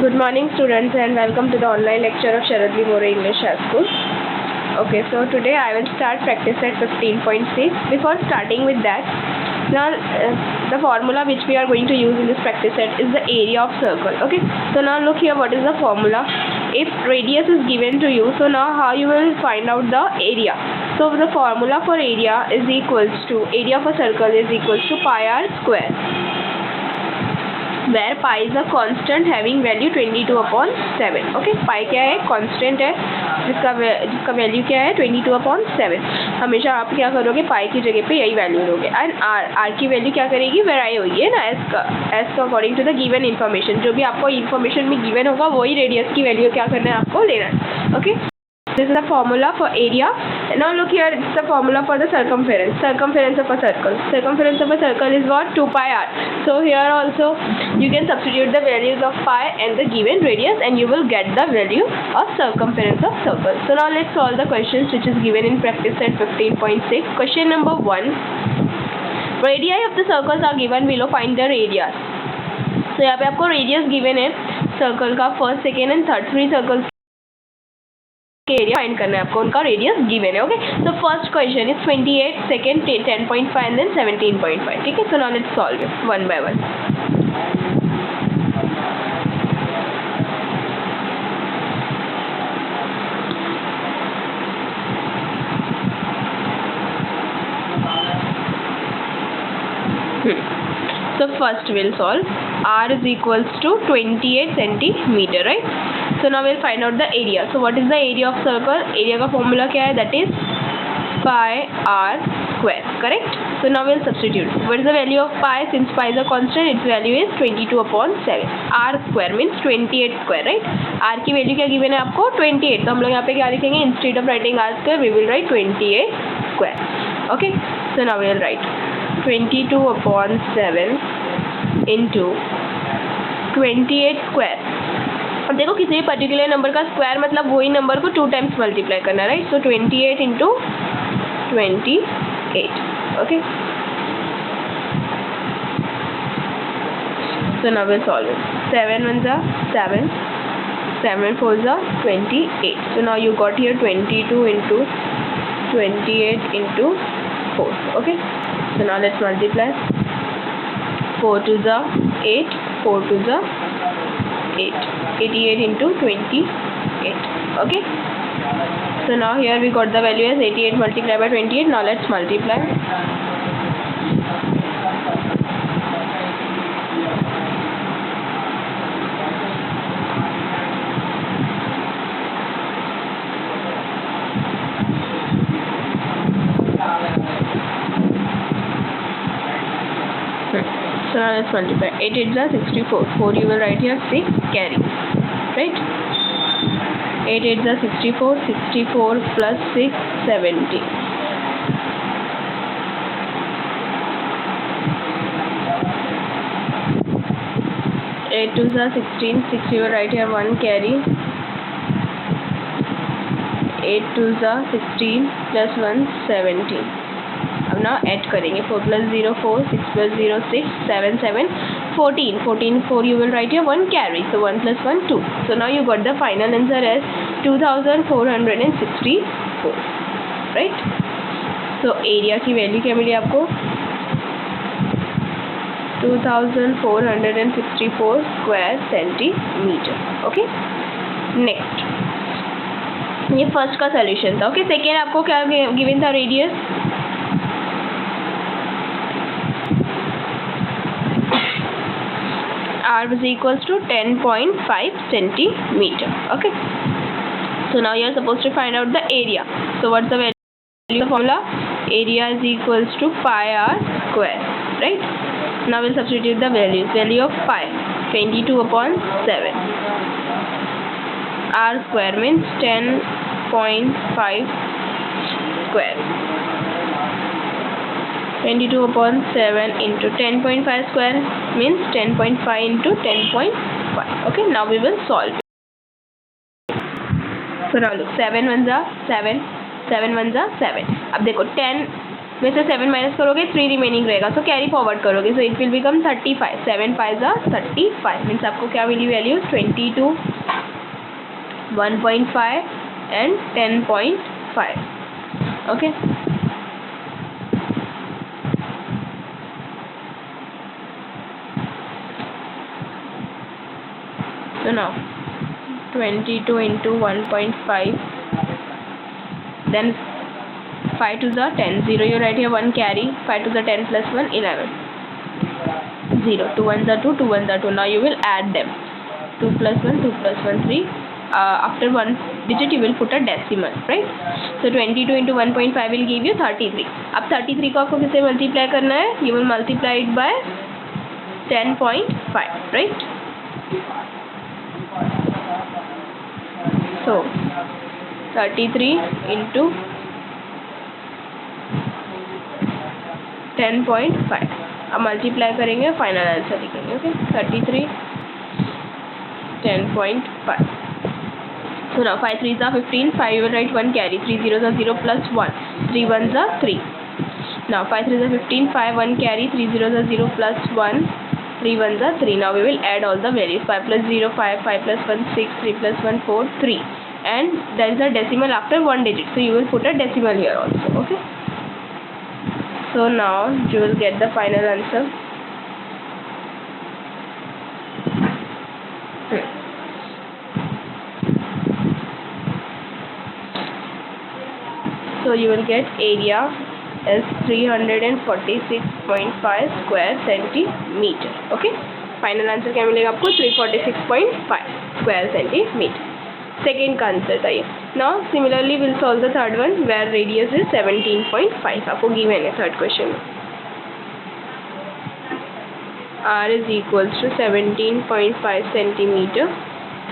Good morning students and welcome to the online lecture of Sharadli More English High School. Okay, so today I will start practice set 15.6. Before starting with that, now the formula which we are going to use in this practice set is the area of circle. Okay, so now look here, what is the formula? If radius is given to you, so now how you will find out the area? So the formula for area is equals to, area of a circle is equals to pi r square, where pi is a constant having value 22/7. Okay, पाई क्या है? Constant है जिसका value क्या है? 22/7. हमेशा आप क्या करोगे? पाई की जगह पे यही वैल्यू लोगे. एंड आर की वैल्यू क्या करेगी? वेराई होगी है ना, as according to the given information. जो भी आपको इन्फॉर्मेशन में गिवन होगा वही रेडियस की वैल्यू क्या करना है आपको? लेना है. Okay, this is the formula for area. Now look here, it's the formula for the circumference of a circle. Circumference of a circle is what? 2 pi r. So here also you can substitute the values of pi and the given radius and you will get the value of circumference of circle. So now let's solve the questions which is given in practice set 15.6. Question number 1, radii of the circles are given below, find the radius. So यहाँ पे आपको radius given है circle का, first second and third, 3 circles area find करना है आपको, उनका radius given है. Okay, so first question is 28, second 10.5 and then 17.5. ठीक है, so now let's solve it one by one. So first we'll solve. R is equals to 28 centimeter, right? So now we'll find out the area. So what is the area of circle? Area का formula क्या है? That is pi r square, correct? So now we'll substitute. What is the value of pi? Since pi is a constant, its value is 22/7. R square means 28 square, right? R की value क्या given है आपको? 28. तो हम लोग यहाँ पे क्या लिखेंगे? Instead of writing r square, we will write 28 square. Okay? So now we'll write 22/7 into 28 square. अब देखो किसी भी पर्टिकुलर नंबर का स्क्वायर मतलब वही नंबर को 2 टाइम्स मल्टीप्लाई करना, right? So 28 into 28. Okay, so now will solve it. 7 1 जा 7, 7 4 जा 28. So now you got here 22 into 28 into 4. Okay, so now let's multiply. 4 to the 8, 4 to the 8, 88 into 28. Okay, so now here we got the value as 88 multiplied by 28. Now let's multiply. So now let's multiply. 8 8 is 64. 4 you will write here 6 carry, right? 8 8 is 64. 64 plus 6 70. 8 2 is 16. 6 you will write here 1 carry. 8 2 is 16 plus 1 17. अब ना add करेंगे. 4 plus 0 4, 6 plus 0 6, 7 7 14. 14 4 you will write here 1 carry, so 1 plus 1 2. So now you got the final answer as 2464, right? So area की value क्या मिली आपको? 2464 square centimetre. Okay, next ये first का solution था. Okay, second आपको क्या गिवन था? Radius. R is equals to 10.5 centimeter. Okay, so now you are supposed to find out the area. So what's the value of the formula? Area is equals to pi r square, right? Now we'll substitute the values. Value of pi 22/7. R square means 10.5 square. 22/7 into 10.5 square means 10.5 into 10.5. Okay, now we will solve it. So now look, 7 1 जा 7, 7 1 जा 7. अब देखो 10 में से 7 minus करोगे 3 remaining रहेगा, सो carry forward करोगे, so it will become 35. 7 5 35 means आपको क्या मिली value 22, 1.5 and 10.5. Okay, so now 22 into 1.5, then 5 to the 10, 0 you write here, 1 carry, 5 to the 10 plus 1 11, 0, 2 1s are 2, 2 1s are 2. Now you will add them, 2 plus 1, 2 plus 1 3. After one digit you will put a decimal, right? So 22 into 1.5 will give you 33. अब 33 को आपको किससे multiply करना है? You will multiply it by 10.5, right? So 33 into 10.5. अब multiply करेंगे, final answer लिखेंगे. Okay, 33 10.5. So now 5 3s are 15, 5 you will write 1 carry, 3 0s are 0 plus 1, 3 1s are 3. Now 5 3s are 15, 5 1 carry, 3 0s are 0 plus 1, 3 1s are 3. Now we will add all the values. 5 plus 0 5, 5 plus 1 6, 3 plus 1 4, 3, and there is a decimal after one digit, so you will put a decimal here also. Okay, so now you will get the final answer. So you will get area is 346.5 square centimeter. Okay, final answer क्या मिलेगा आपको 346.5 square centimetre. Second का answer था ये. Now similarly will solve the third one where radius is 17.5. आपको given है third question में r is equals to 17.5 centimetre.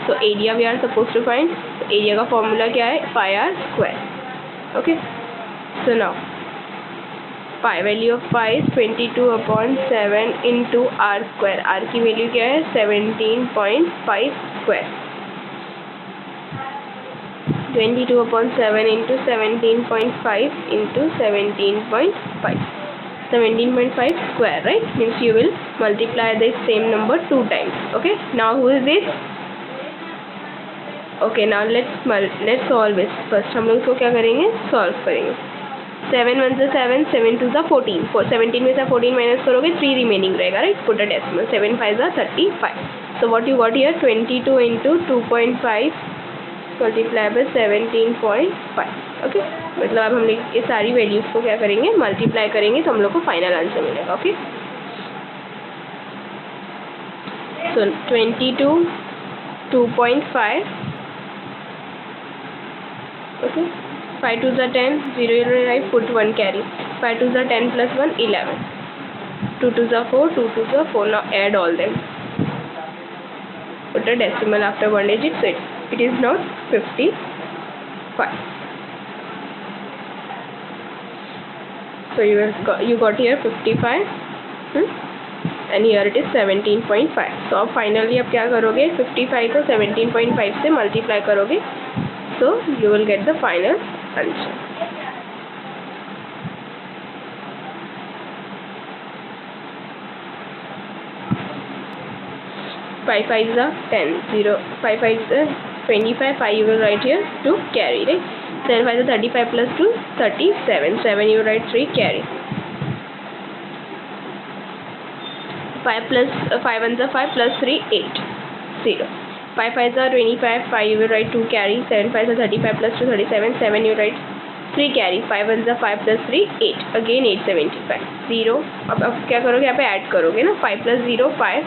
तो area we are suppose to find. Area का फॉर्मूला क्या है? Pi are square. Okay, so now pi value of pi is 22/7 into R square. R की value क्या है? 17.5 square. 22/7 into 17.5 into 17.5. 17.5 square, right? Means you will multiply the same number 2 times. Okay, now who is this? Okay, now let's solve this. First हम लोग इसको क्या करेंगे? Solve करेंगे. 7 1s are 7, 7 2s are 14. 17 में से 14 माइनस करोगे 3 रिमेनिंग रहेगा, right? Put a decimal. 7 5s are 35. So what you got here? 22 into 2.5 multiply by 17.5. Okay, मतलब अब हम लोग ये सारी वैल्यूज को क्या करेंगे? मल्टीप्लाई करेंगे, तो हम लोग को फाइनल आंसर मिलेगा. Okay, so 22 2.5. Okay, 5 2s are 10, 0 right, put 1 carry. 5 2s are 10 plus 1 11, 2 2s are 4, 2 2s are 4. Now add all them, put a decimal after one digit, so it is now 55. So you got here 55, and here it is 17.5. So अब finally अब क्या करोगे? 55 को 17.5 से multiply करोगे, so you will get the final answer. Five 5s are 10, 0 5 5s are 25, 5 you will write here to carry, right? 7 5 is 35 plus 2 37, 7 you write 3 carry. 5 plus 5 1s are 5 plus 3 8, 0. 5 5s are 25, 5 you will write 2 carry. 7 5s are 35 plus 2 37, 7 you write 3 carry. 5 1s are 5 plus 3 8, again 875, 0. अब क्या करोगे? यहाँ पे add करोगे ना. 5 plus 0 5,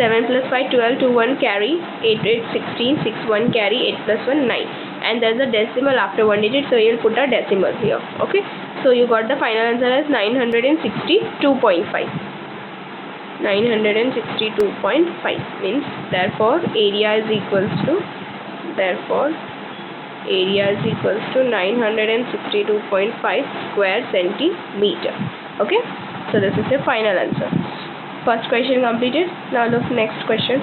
7 plus 5 12, 2 1 carry, 8 8 16, 6 1 carry, 8 plus 1 9, and there is a decimal after one digit, so you will put a decimal here. Okay, so you got the final answer as 962.5. 962.5 means therefore area is equals to 962.5 square centimeter. Okay, so this is the final answer. First question completed. Now the next question.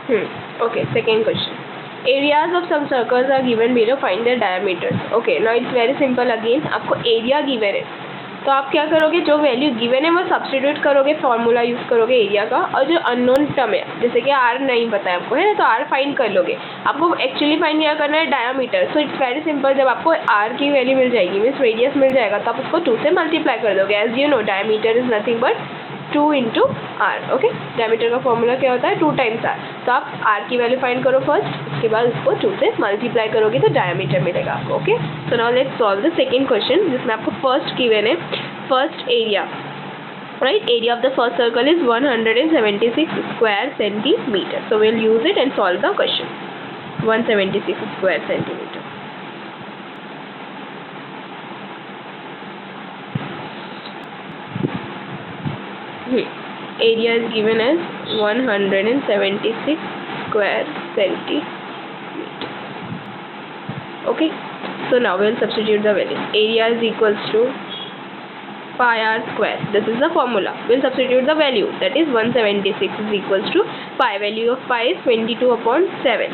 Okay, second question. Areas of some circles are given below. Find their diameters. Okay, now it's very simple again. आपको area given है तो आप क्या करोगे, जो value given है वो substitute करोगे, फॉर्मूला यूज़ करोगे एरिया का, और जो अननोन टर्म है जैसे कि आर नहीं पता है आपको, है ना, तो आर फाइंड कर लोगे। आपको एक्चुअली फाइंड क्या करना है, diameter. So it's very simple, जब आपको आर की वैल्यू मिल जाएगी, मीन्स रेडियस मिल जाएगा, तो आप उसको 2 से मल्टीप्लाई कर दोगे। As you know diameter is nothing but 2 into R. Okay, diameter का फॉर्मूला क्या होता है, 2 टाइम्स आर। तो आप आर की वैल्यू फाइंड करो फर्स्ट, उसके बाद उसको 2 से मल्टीप्लाई करोगे तो डायमीटर मिलेगा आपको। Okay, so now let's solve the second question, जिसमें आपको फर्स्ट गिवन है, first area, right. Area of the first circle is 176 square centimetre. So will use it and solve the question. 176 square centimetre. Area is given as 176 square centimeter. Okay, so now we will substitute the value. Area is equals to pi r square. This is the formula. We will substitute the value, that is 176 is equals to pi. Value of pi is 22/7.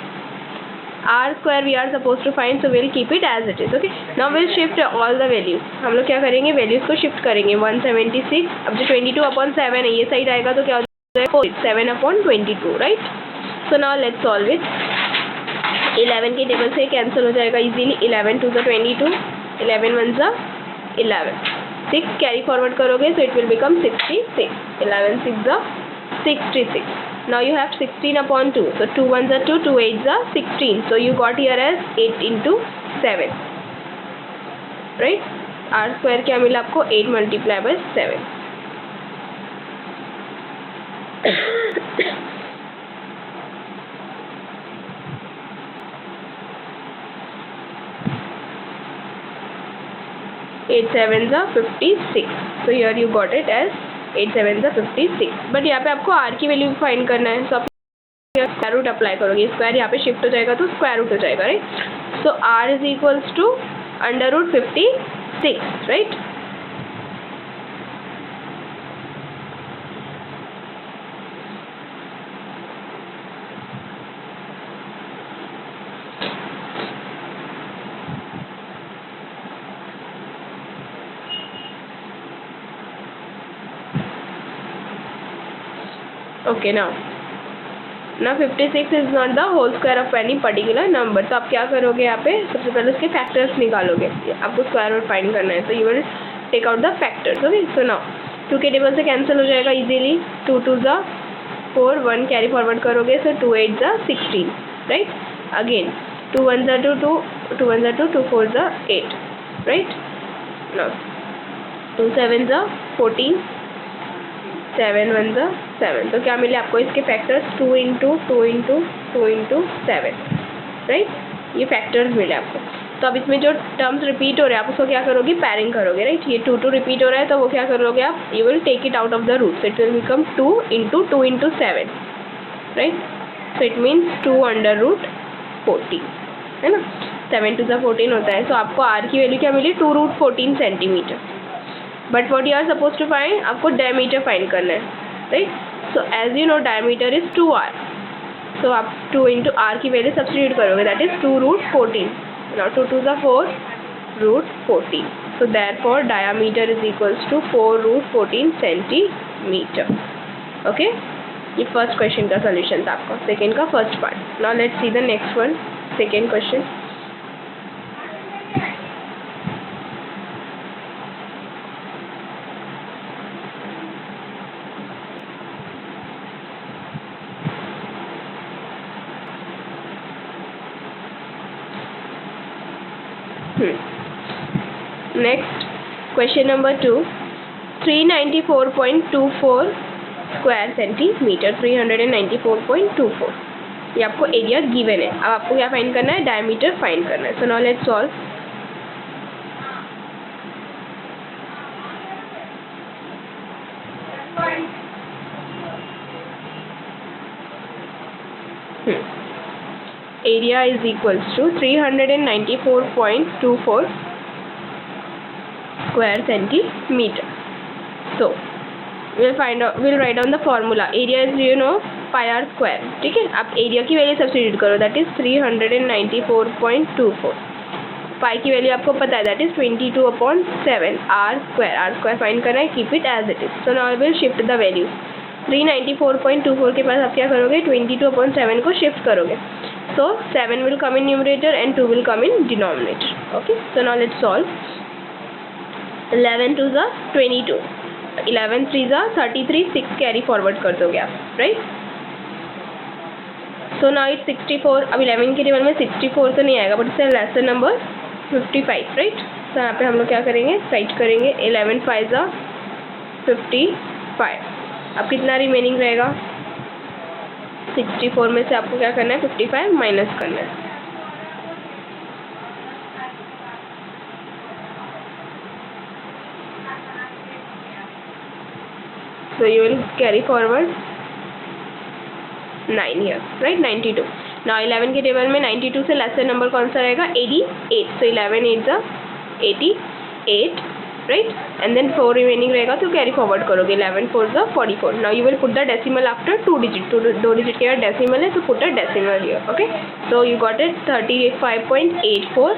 r square we are supposed to find, so we will keep it as it is. Okay, now we will shift all the values. हम लोग क्या करेंगे, values को shift करेंगे। 176, अब जो 22/7 है ये साइड आएगा तो क्या हो जाएगा, 7/22, right. So now let's solve it. 11 के टेबल से कैंसिल हो जाएगा इजीली। 11 2 ज़ा 22, 11 1 ज़ा 11, 6 कैरी फॉरवर्ड करोगे so it will become 66. 11 6 ज़ा 66. Now you have 16/2. So 2 1 ज़ा 2, 2 8 ज़ा 16. So you got here as 8 into 7, right? R square क्या मिला आपको, 8 multiplied by 7. एट 7 ज़ा 56. So here you got it as 8 7 ज़ा 56. बट यहाँ पे आपको आर की वैल्यू फाइंड करना है, तो आप स्क्वायर रूट अप्लाई करोगे। स्क्वायर यहाँ पे शिफ्ट हो जाएगा तो स्क्वायर रूट हो जाएगा, right. So r is equals to √56, right. Okay, now 56 is not the whole square of any particular number. तो आप क्या करोगे, यहाँ पे सबसे पहले उसके फैक्टर्स निकालोगे। आपको स्क्वायर रूट फाइंड करना है, तो you will take out the factors. Okay, so now 2 के टेबल से कैंसिल हो जाएगा इजीली। 2 2 ज़ा 4, 1 कैरी फॉरवर्ड करोगे, सो 2 8 ज़ा 16, राइट। अगेन 2 1 ज़ा 2, 2 1 ज़ा 2, 2 4 ज़ा 8, राइट। नाउ 2 7 ज़ा 14, 7 1 ज़ा 7। तो क्या मिले आपको इसके factors, 2 into 2 into 2 into 7, right. ये फैक्टर्स मिले आपको। तो अब इसमें जो टर्म्स रिपीट हो रहे हैं आप उसको क्या करोगे, पैरिंग करोगे, राइट। ये 2 2 रिपीट हो रहा है तो वो क्या करोगे आप, you will take it out of the root, so it will become 2 into 2 into 7, right. So it means 2 √14, है ना। 7 2 ज़ा 14 होता है। सो आपको आर की वैल्यू क्या मिली, 2 √14 centimetre. But what you are suppose to find, आपको डायमीटर फाइंड करना है, right. So as you know diameter is 2r, so आप 2 इंटू आर की वैल्यू सब्स्टिट्यूट करोगे, दैट इज 2 √14. नाउ 2 2 ज़ा 4 √14. So therefore diameter is equals to 4 √14 centimetre. Okay, ये first question का solution था आपका, सेकेंड का first part. Now let's see the next one, second question. Next question number 2, 394.24 square centimetre, 394.24, ये आपको area given है। अब आपको क्या फाइंड करना है, डायमीटर फाइंड करना है। So now let's solve. Area is equals to 394.24 square centimeter. So we'll write down the formula. Area is, you know, pi are square, ठीक है। आप एरिया की वैल्यू सब्स्टिट्यूट करो, दैट इज 394.24। पाई की value आपको पता है, that is 22/7 r square find करना है, keep it as it is. So now I will shift the values. 394.24 के पास आप क्या करोगे, 22/7 को शिफ्ट करोगे। सो 7 will come in numerator and 2 will come in denominator. Okay, so now let's solve. 11 2 ज़ा 22, 11 3 ज़ा 33, 6 कैरी फॉरवर्ड कर दोगे आप, राइट। So now it's 64। अब 11 के टेबल में 64 तो नहीं आएगा, बट इससे लेसर नंबर 55, राइट। तो यहाँ पे हम लोग क्या करेंगे, राइट करेंगे 11 5 ज़ा 55। अब कितना रिमेनिंग रहेगा, 64 में से आपको क्या करना है, 55 माइनस करना है। So you will carry forward 9 here, right? 92. Now 11 के टेबल में 92 से लेसर नंबर कौन सा रहेगा, 88. So 11 8 ज़ा 88, right? And then 4 remaining रहेगा, तो कैरी फॉरवर्ड करोगे, 11 4 ज़ा 44. Now you will put the decimal after 2 digit. 2 digit के बाद डेसिमल है, तो put a decimal here. Okay? So you got it 35.84.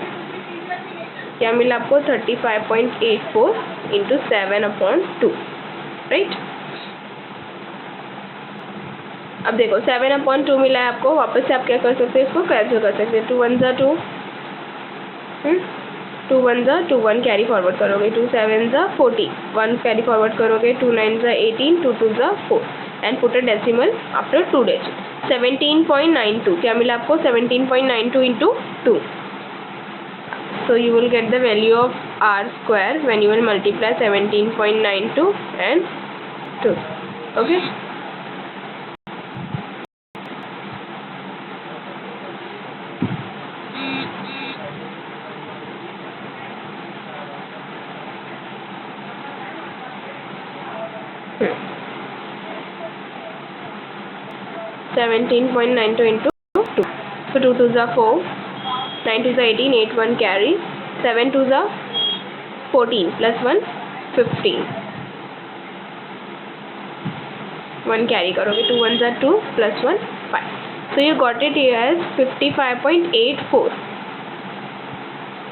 क्या मिला आपको, 35.84 into 7/2, right? अब देखो 7/2 मिला है आपको, वापस से आप क्या कर सकते हैं, इसको कैंसिल कर सकते हैं। 2 1 ज़ा 2, 2 1 ज़ा 2, 1 कैरी फॉरवर्ड करोगे, 2 7 ज़ा 40, 1 कैरी फॉरवर्ड करोगे, 2 9 ज़ा 18, 2 2 ज़ा 4 and put a decimal after 2 digit. 17.92 क्या मिला आपको, 17.92 into 2. So you will get the value of r square when you will multiply 17.92 and 2. Okay. Hmm. 17.92 into 2. So 2 2 ज़ा 4, 9 2 ज़ा 18, 8 1 carry, 7 2 ज़ा 14 plus 1 15, 1 carry करोगे, 2 1 ज़ा 2 plus 1 5. So you got it here as 55.84.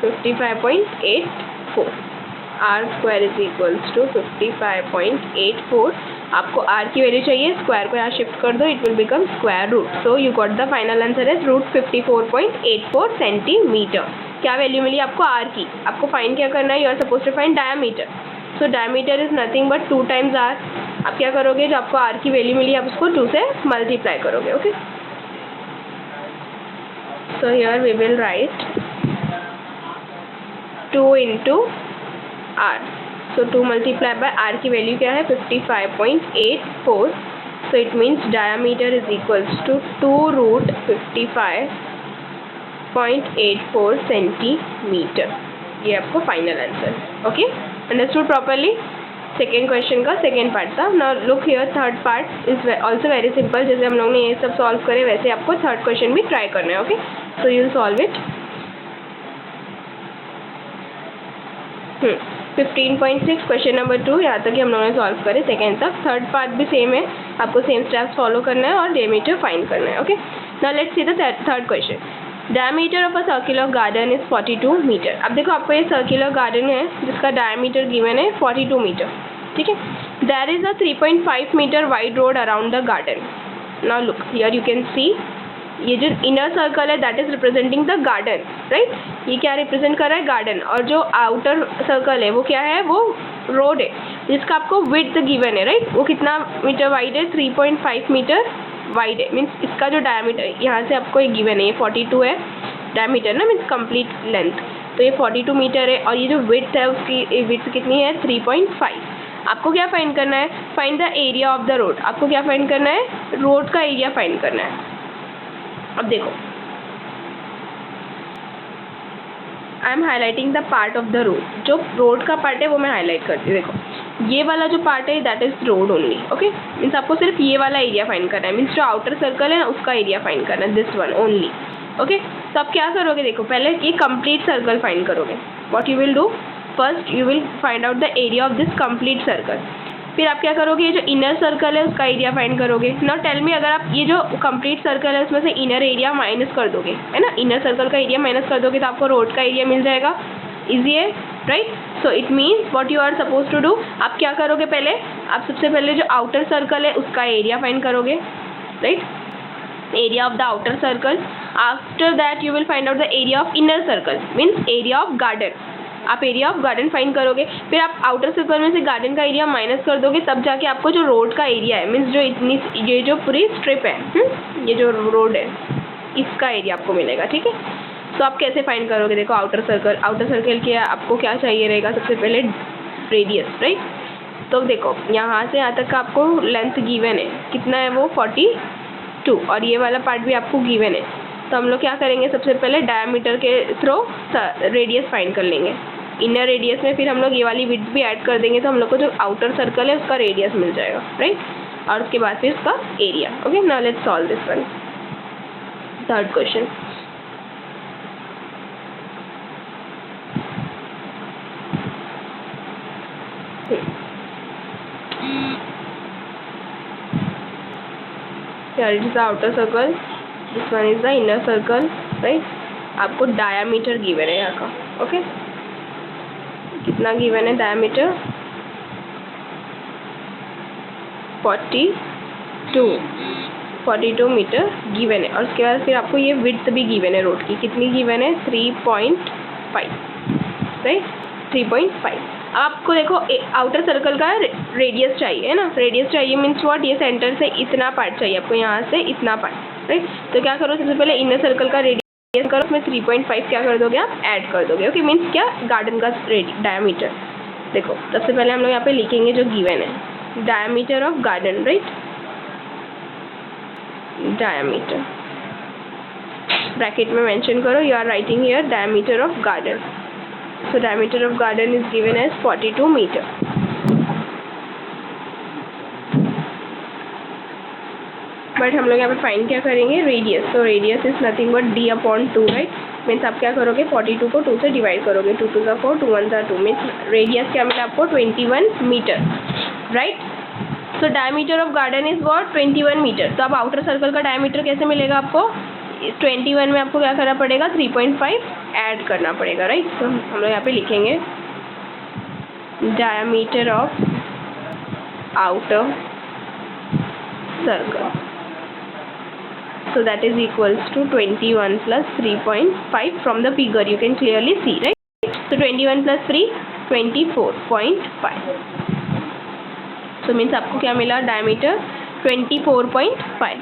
55.84. r square is equals to 55.84. आपको r की value चाहिए, square को यहाँ शिफ्ट कर दो, it will become square root. So you got the final answer is √54.84 centimetre. क्या वैल्यू मिली आपको r की, आपको फाइंड क्या करना है, you are suppose to find diameter. So diameter is nothing but 2 times r। आप क्या करोगे, जो आपको r की वैल्यू मिली आप उसको 2 से मल्टीप्लाई करोगे। Okay, so here we will write 2 into r. So 2 multiplied by r की वैल्यू क्या है, 55.84. So it means diameter is equals to 2√55.84 centimetre. ये आपको final answer. Okay, understood properly. Second question का सेकेंड पार्ट था। Now look here, third part is also very simple. जैसे हम लोग ने ये सब सॉल्व करे वैसे आपको थर्ड क्वेश्चन भी ट्राई करना है। Okay, so you will solve it. 15.6 question number 2, यहाँ तक ही हम लोगों ने सॉल्व करे सेकेंड तक। थर्ड पार्ट भी सेम है, आपको सेम स्टेप्स फॉलो करना है और डायमीटर फाइंड करना है। Okay, now let's see the third question. Diameter of a circular garden is 42 metre. अब देखो आपको ये सर्कुलर गार्डन है जिसका डायमीटर गिवन है 42 मीटर, ठीक है। There is a 3.5 metre wide road around the garden. Now look here, you can see ये जो इनर सर्कल है that is representing the garden, right. ये क्या रिप्रेजेंट कर रहा है, गार्डन। और जो आउटर सर्कल है वो क्या है, वो रोड है जिसका आपको विड्थ गिवन है, राइट। वो कितना मीटर वाइड है, 3.5 मीटर वाइड है। मीन्स इसका जो डायमीटर यहाँ से आपको ये गिवन है, ये 42 है डायमीटर ना, मीन्स कंप्लीट लेंथ। तो ये 42 मीटर है और ये जो विड्थ है उसकी विड्थ कितनी है, 3.5। आपको क्या फाइंड करना है, find the area of the road. आपको क्या फाइंड करना है, रोड का एरिया फाइंड करना है। अब देखो, I am highlighting the part of the road. जो रोड का पार्ट है वो मैं हाईलाइट करती हूँ। देखो ये वाला जो पार्ट है that is road only. Okay, means आपको सिर्फ ये वाला एरिया फाइंड करना है। मीन्स जो आउटर सर्कल है ना उसका एरिया फाइंड करना है, दिस वन ओनली। ओके, तो आप क्या करोगे, देखो पहले ये कंप्लीट सर्कल फाइंड करोगे। What you will do, first you will find out the area of this complete circle. फिर आप क्या करोगे, ये जो इनर सर्कल है उसका एरिया फाइंड करोगे। नाउ टेल मी, अगर आप ये जो कंप्लीट सर्कल है उसमें से इनर एरिया माइनस कर दोगे, है ना, इनर सर्कल का एरिया माइनस कर दोगे तो आपको रोड का एरिया मिल जाएगा। इजी है, right. So it means what you are suppose to do, आप क्या करोगे, पहले आप सबसे पहले जो आउटर सर्कल है उसका एरिया फाइंड करोगे, right, area of the outer circle. After that you will find out the area of inner circle, means area of garden. आप एरिया ऑफ गार्डन फाइंड करोगे, फिर आप आउटर सर्कल में से garden का एरिया माइनस कर दोगे, तब जाके आपको जो रोड का एरिया है, मीन्स जो इतनी ये जो पूरी स्ट्रिप है, ये जो रोड है इसका एरिया आपको मिलेगा, ठीक है। तो आप कैसे फाइंड करोगे, देखो आउटर सर्कल के आपको क्या चाहिए रहेगा, सबसे पहले रेडियस, राइट। तो देखो यहाँ से यहाँ तक का आपको लेंथ गिवन है, कितना है वो 42, और ये वाला पार्ट भी आपको गिवन है। तो हम लोग क्या करेंगे, सबसे पहले डायमीटर के थ्रू रेडियस फाइंड कर लेंगे। इनर रेडियस में फिर हम लोग ये वाली विड्थ भी ऐड कर देंगे, तो हम लोग को जो आउटर सर्कल है उसका रेडियस मिल जाएगा, राइट, और उसके बाद फिर उसका area. Okay, now let's solve this one, third question. Here it is the outer circle, this one is the inner circle, right। आपको डायामीटर गिवन है यहाँ का, ओके, कितना गिवन है डायामीटर, 42 मीटर गिवन है। और उसके बाद फिर आपको ये विड्थ भी गिवन है रोड की, कितनी गिवन है 3.5, राइट, 3.5। आपको देखो आउटर सर्कल का रेडियस चाहिए, है ना, रेडियस चाहिए मीन्स व्हाट, ये सेंटर से इतना पार्ट चाहिए आपको, यहाँ से इतना पार्ट, राइट। तो क्या करो, सबसे पहले इनर सर्कल का रेडियस करो, उसमें 3.5 क्या कर दोगे आप, ऐड कर दोगे, ओके, मीन्स क्या, गार्डन का डायमीटर। देखो सबसे पहले हम लोग यहाँ पे लिखेंगे जो गिवन है, diameter of garden, right, diameter bracket में मेंशन करो, you are writing here diameter of garden. So diameter of garden is given as 42 meter. But हम लोग यहाँ पे फाइंड क्या करेंगे, रेडियस। तो radius is nothing but d/2, right. Means आप क्या करोगे, 42 को 2 से डिवाइड करोगे, 2 2 4, 2 1 2, मीन्स रेडियस क्या मिला आपको, 21 metre, right. So diameter of garden is what, 21 metre. तो अब आउटर सर्कल का डायमीटर कैसे मिलेगा आपको, 21 में आपको क्या करना पड़ेगा, 3.5 ऐड करना पड़ेगा, राइट। तो हम लोग यहाँ पे लिखेंगे diameter of outer circle, so that is equals to 21 plus 3.5 from the figure you can clearly see, right। so 21 plus 3, 24.5। so means आपको क्या मिला, डायमीटर 24.5।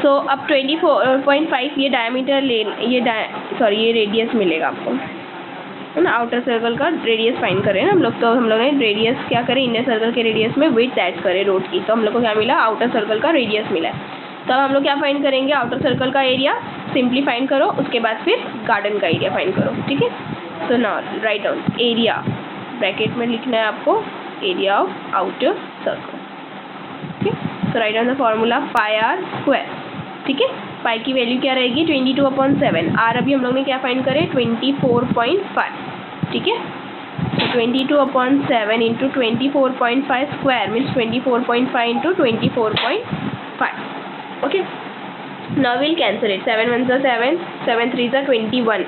सो अब 24.5 ये डायमीटर ये रेडियस मिलेगा आपको, है ना। आउटर सर्कल का रेडियस फाइंड करें ना हम लोग, तो हम लोग ने रेडियस क्या करें, इनर सर्कल के रेडियस में विड्थ ऐड करें रोड की, तो हम लोग को क्या मिला, आउटर सर्कल का रेडियस मिला है। तो अब हम लोग क्या फाइंड करेंगे, आउटर सर्कल का एरिया सिंपली फाइंड करो, उसके बाद फिर गार्डन का एरिया फाइंड करो, ठीक है। तो now write down area, bracket में लिखना है आपको एरिया ऑफ आउटर सर्कल, ठीक है। तो write down the formula pi are square, ठीक है। पाई की वैल्यू क्या रहेगी, 22/7। आर अभी हम लोग ने क्या फाइंड करे, 24.5, ठीक है। तो 22/7 into 24.5 square means 24.5 into 24.5, okay. Now will cancel it, 7 1 ज़ा 7, 7 3 ज़ा 21,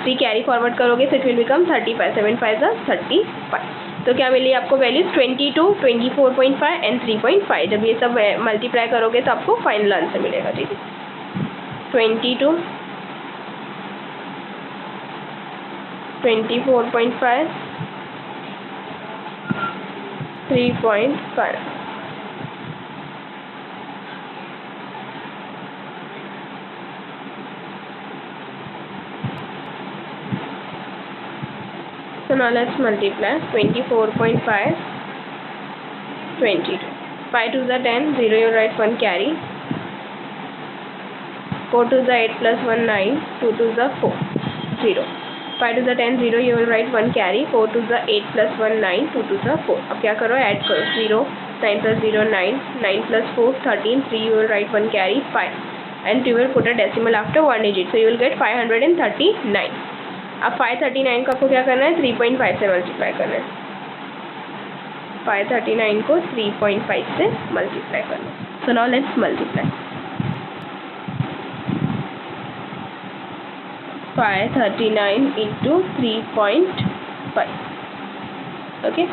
3 कैरी फॉरवर्ड करोगे तो इट विल बिकम 35, 7 5 ज़ा 35। तो क्या मिली आपको वैल्यूज 22, 24.5 एंड 3.5। जब ये सब मल्टीप्लाई करोगे तो आपको फाइनल आंसर मिलेगा, ठीक है। 22, 24.5, 3.5। So now let's multiply 24.5, 22. 5 2 is 10, 0 you write 1 carry. 4 2 is 8 plus 1 9, 2 2 is 4, 0. 5 2 is 10, 0 you will write 1 carry. 4 2 is 8 plus 1 9, 2 2 is 4. अब क्या करो, ऐड करो, 0 9 plus 0 9, 9 plus 4 13, 3 you will write 1 carry 5, and you will put a decimal after 1 digit, so you will get 539. अब 539 को आपको क्या करना है, 3.5 से मल्टीप्लाई करना है, पाई 39 को 3.5 से मल्टीप्लाई करना। सो now let's multiply. Pi 39 into 3.5। Okay,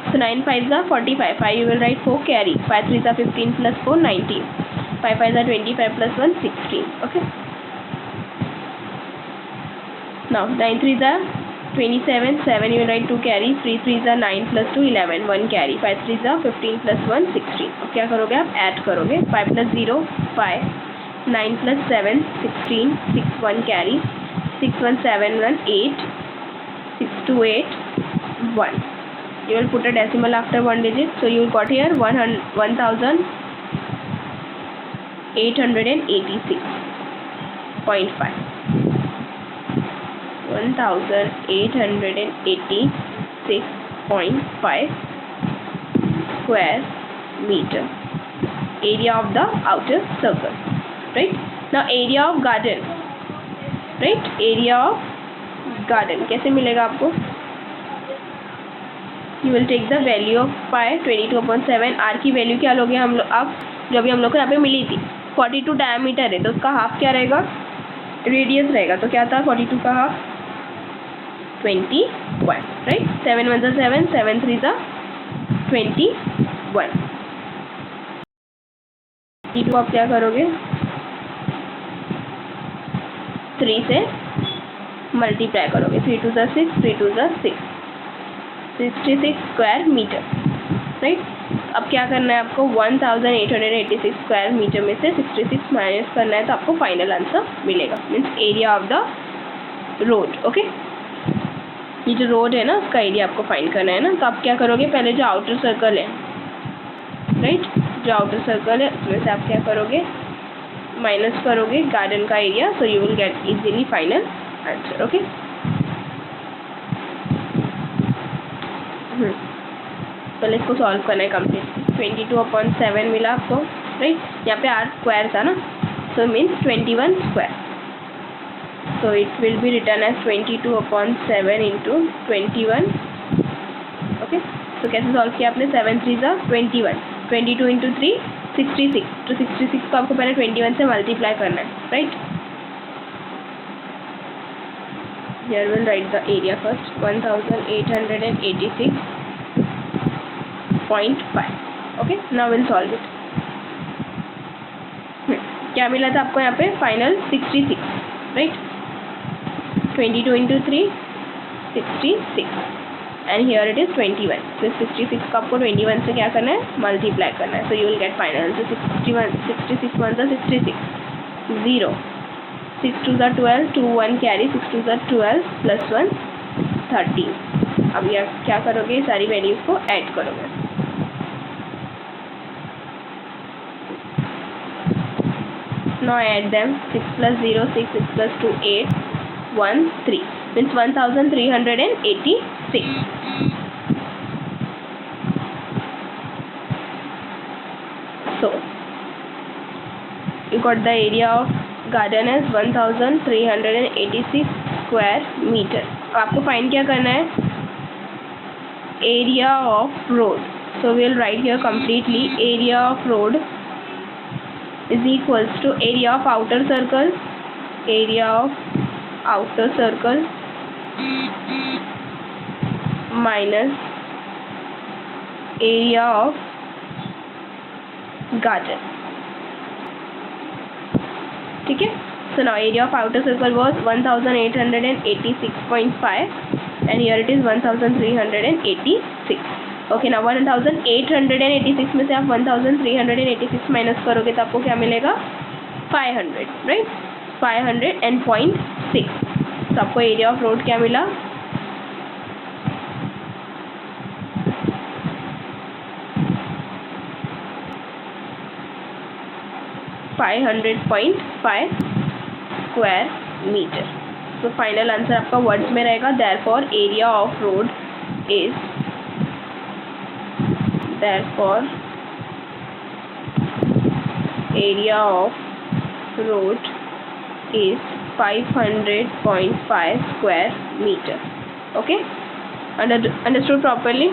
so 9 5s are 45. 5 you will write 4 carry. 5 3s are 15 plus 4 19. 5 5s are 25 plus 1 16. Okay. Now 9 3s are 27. 7 you will write 2 carry. 3 3s are 9 plus 2 11. 1 carry. 5 3s are 15 plus 1 16. अब क्या करोगे आप? Add करोगे। 5 plus 0 5. 9 plus 7 16. 6 1 carry. 6 1 7 1 8. 6 2 8 1. You will put a decimal after one digit, so you got here 1886.5. 1886.5 square meter area of the outer circle, right? Now area of garden, right? area of garden कैसे मिलेगा आपको? You will take the value of pi 22/7। R की value क्या लोगे हम लोग? अब जो भी हम लोग को यहाँ पे मिली थी 42 डायमीटर है, तो उसका हाफ क्या रहेगा? रेडियस रहेगा। तो क्या था 42 का हाफ? 21, राइट? 7 1 7, 7 3 21। 22 आप क्या करोगे? 3 से मल्टीप्लाई करोगे। 3 2 6, 3 2 6, 66 स्क्वायर मीटर, राइट? अब क्या करना है आपको? 1886 स्क्वायर मीटर में से 66 माइनस करना है, तो आपको फाइनल आंसर मिलेगा। Means area of the road. Okay, ये जो रोड है ना, उसका एरिया आपको फाइंड करना है ना। तो आप क्या करोगे? पहले जो आउटर सर्कल है, राइट, जो आउटर सर्कल है उसमें से आप क्या करोगे? माइनस करोगे गार्डन का area, so you will get easily final answer. Okay, पहले इसको सॉल्व करना है कंप्लीट। 22/7 मिला आपको, राइट? यहाँ पे आर स्क्वायर था ना, so means 21 square. So it will be written as 22/7 into 21। Okay, तो कैसे सॉल्व किया आपने? 7 3 21, 22 इंटू 3 66। तो 66 को आपको पहले 21 से मल्टीप्लाई करना है, right? Here we'll write the area first. 1886.5. Okay, now we'll solve it. क्या मिला था आपको यहाँ पे? Final 66, right? 22 into 3 66 and here it is 21। तो 66 को आपको 21 से क्या करना है? मल्टीप्लाई करना है। So you will get final answer 61। 66 1 66 0। 6 2 12, 2 1 carry, 6 2 12 plus 1 13। अब यह क्या करोगे? सारी वैल्यूज को ऐड करोगे। Now add them। 6 plus 0 6, 6 plus 2 8, 1 3 means 1386. So you got the area of garden है 1386 स्क्वायर मीटर। आपको फाइंड क्या करना है? Area of road. So we will write here completely area of road is equals to area of outer circle, area of outer circle minus area of garden. ठीक है, so now area of outer circle was 1886.5 and here it is 1386. okay, now 1886 में से आप 1386 minus करोगे तो आपको क्या मिलेगा? 500, राइट? 500.6। तो आपको एरिया ऑफ रोड क्या मिला? 500.5 स्क्वायर मीटर। तो फाइनल आंसर आपका वर्ड्स में रहेगा। Therefore area of road is area of road is 500.5 square metre. Okay, understood properly?